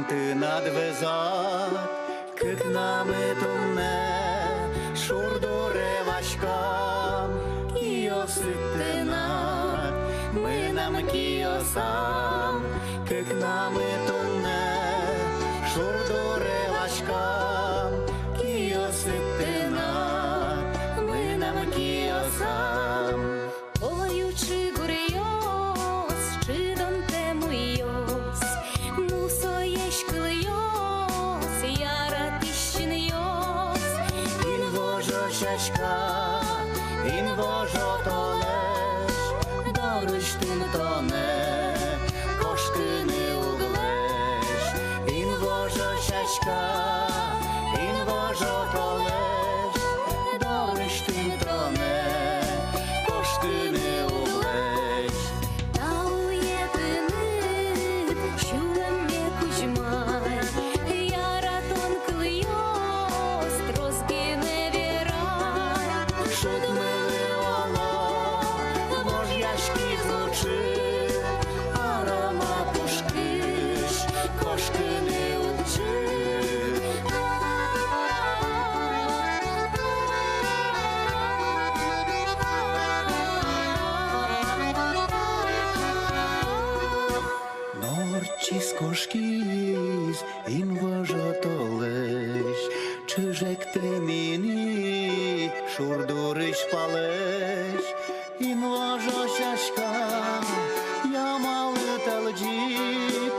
ти надвезат, кик нами тумне, шурдуре важкам, кіосити над, ми нам кіосам, кик нами тумне, шурдуре важкам, кіосити над, ми нам кіосам. Olajuči gurjos, čidon temujos, muso jeşkılıyos, yara tişinios. Він вожо шашка, він вожо толеш, дорож тим тоне, кошки не углеш. Він вожо шашка, він вожо толеш, дорож тим тоне, кошки не углеш. Dağıya dönüp, şüvemme kuşmay, yara ton kılıyos, trozgine veray. Шут милий воно, вож яшки звучи, арама пушкиш, кошки не учи. Norčis koškis, in vožo toleš, čežek temini, šurduriš paleš, in vožo šaška, ja malı telcik,